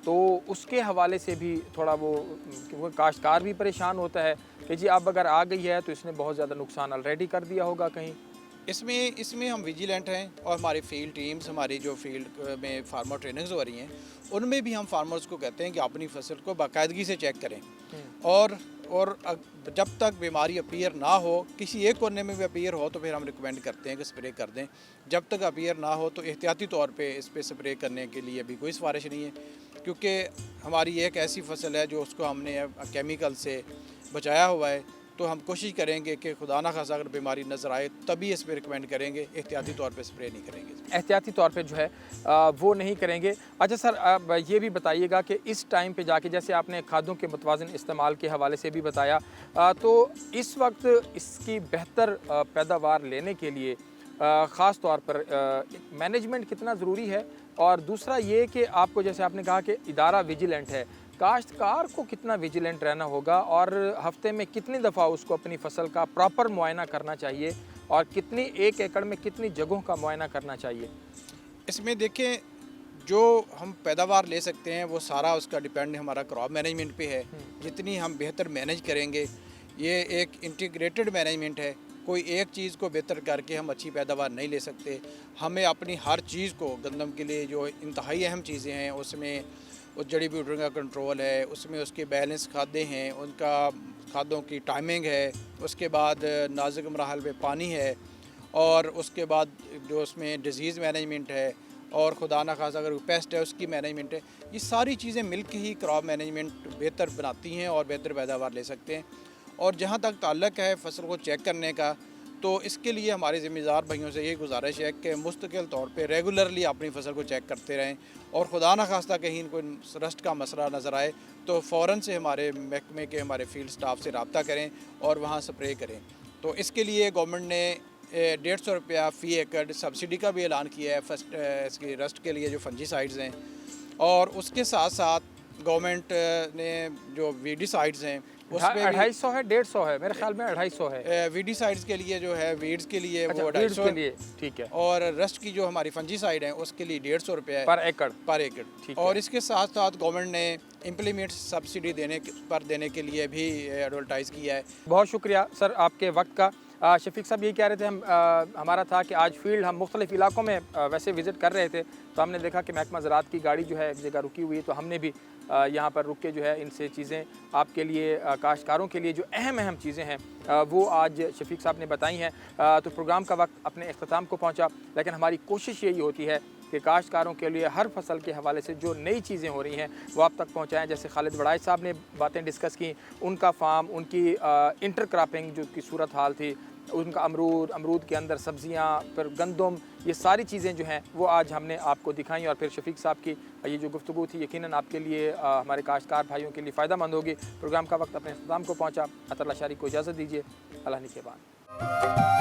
तो उसके हवाले से भी थोड़ा वो काश्तकार भी परेशान होता है कि जी अब अगर आ गई है तो इसने बहुत ज़्यादा नुकसान ऑलरेडी कर दिया होगा कहीं। इसमें हम विजिलेंट हैं, और हमारी फील्ड टीम्स, हमारी जो फील्ड में फार्मर ट्रेनिंग्स हो रही हैं उनमें भी हम फार्मर्स को कहते हैं कि अपनी फसल को बाकायदगी से चेक करें, और जब तक बीमारी अपीयर ना हो, किसी एक कोने में भी अपीयर हो तो फिर हम रिकमेंड करते हैं कि स्प्रे कर दें। जब तक अपीयर ना हो तो एहतियाती तौर पे इस पर स्प्रे करने के लिए भी कोई सिफारिश नहीं है, क्योंकि हमारी एक ऐसी फसल है जो उसको हमने केमिकल से बचाया हुआ है। तो हम कोशिश करेंगे कि खुदा ना खासा अगर बीमारी नज़र आए तभी इस पर रिकमेंड करेंगे, एहतियाती तौर पे स्प्रे नहीं करेंगे। एहतियाती तौर पे जो है वो नहीं करेंगे। अच्छा सर, अब ये भी बताइएगा कि इस टाइम पे जाके, जैसे आपने खादों के मुतवाज़िन इस्तेमाल के हवाले से भी बताया, तो इस वक्त इसकी बेहतर पैदावार लेने के लिए ख़ास तौर पर मैनेजमेंट कितना ज़रूरी है, और दूसरा ये कि आपको, जैसे आपने कहा कि इदारा विजिलेंट है, काश्तकार को कितना विजिलेंट रहना होगा, और हफ्ते में कितनी दफ़ा उसको अपनी फसल का प्रॉपर मुआयना करना चाहिए, और कितनी एक एकड़ में कितनी जगहों का मुआयना करना चाहिए? इसमें देखें, जो हम पैदावार ले सकते हैं वो सारा उसका डिपेंड हमारा क्रॉप मैनेजमेंट पे है। जितनी हम बेहतर मैनेज करेंगे, ये एक इंटीग्रेटेड मैनेजमेंट है, कोई एक चीज़ को बेहतर करके हम अच्छी पैदावार नहीं ले सकते। हमें अपनी हर चीज़ को, गंदम के लिए जो इंतहाई अहम चीज़ें हैं उसमें उस जड़ी बूटियों का कंट्रोल है, उसमें उसके बैलेंस खादें हैं, उनका खादों की टाइमिंग है, उसके बाद नाजुक मराहल पे पानी है, और उसके बाद जो उसमें डिजीज़ मैनेजमेंट है, और खुदा ना खासा अगर पेस्ट है उसकी मैनेजमेंट है। ये सारी चीज़ें मिलकर ही क्रॉप मैनेजमेंट बेहतर बनाती हैं और बेहतर पैदावार ले सकते हैं। और जहाँ तक ताल्लुक़ है फसल को चेक करने का, तो इसके लिए हमारे ज़िम्मेदार भाइयों से ये गुजारिश है कि मुस्तकिल तौर पे रेगुलरली अपनी फसल को चेक करते रहें, और खुदा न खास्ता कहीं कोई रस्ट का मसला नज़र आए तो फ़ौरन से हमारे महकमे के, हमारे फील्ड स्टाफ से रब्ता करें और वहाँ स्प्रे करें। तो इसके लिए गवर्नमेंट ने 150 रुपया फ़ी एकड़ सब्सिडी का भी ऐलान किया है फर्स्ट इसकी रस्ट के लिए जो फंजीसाइड्स हैं, और उसके साथ साथ गवर्नमेंट ने जो वीडिसाइड्स हैं उस पे 250 है, 150 है, मेरे ख्याल में 250 है वीडिसाइड्स के लिए, जो है वीड्स के लिए अच्छा, वो 250 के लिए, ठीक है, और रस्ट की जो हमारी फंजीसाइड है उसके लिए 150 रुपये पर एकड़। ठीक है। और इसके साथ साथ गवर्नमेंट ने इम्प्लीमेंट सब्सिडी देने के लिए भी एडवर्टाइज़ किया है। बहुत शुक्रिया सर आपके वक्त का। शफीक साहब, ये कह रहे थे, हमारा था कि आज फील्ड हम मुख्तलिफ इलाकों में वैसे विज़िट कर रहे थे, तो हमने देखा कि महकमा ज़राअत की गाड़ी जो है एक जगह रुकी हुई है, तो हमने भी यहाँ पर रुक के जो है इनसे चीज़ें आपके लिए, काश्तकारों के लिए जो अहम चीज़ें हैं वो आज शफीक साहब ने बताई हैं। तो प्रोग्राम का वक्त अपने अख्ताम को पहुँचा, लेकिन हमारी कोशिश यही होती है कि काश्तकारों के लिए हर फसल के हवाले से जो नई चीज़ें हो रही हैं वो आप तक पहुँचाएँ। जैसे खालिद बड़ाई साहब ने बातें डिस्कस की, उनका फार्म, उनकी इंटर क्रॉपिंग जो की सूरत हाल थी, उनका अमरूद के अंदर सब्जियां, फिर गंदम, ये सारी चीज़ें जो हैं वो आज हमने आपको दिखाई। और फिर शफीक साहब की ये जो गुफ्तगू थी यकीनन आपके लिए, हमारे काश्तकार भाइयों के लिए फ़ायदा मंद होगी। प्रोग्राम का वक्त अपने इख्तिताम को पहुँचा। अतरल्ला शारी को इजाज़त दीजिए। अल्लाह निगहबान।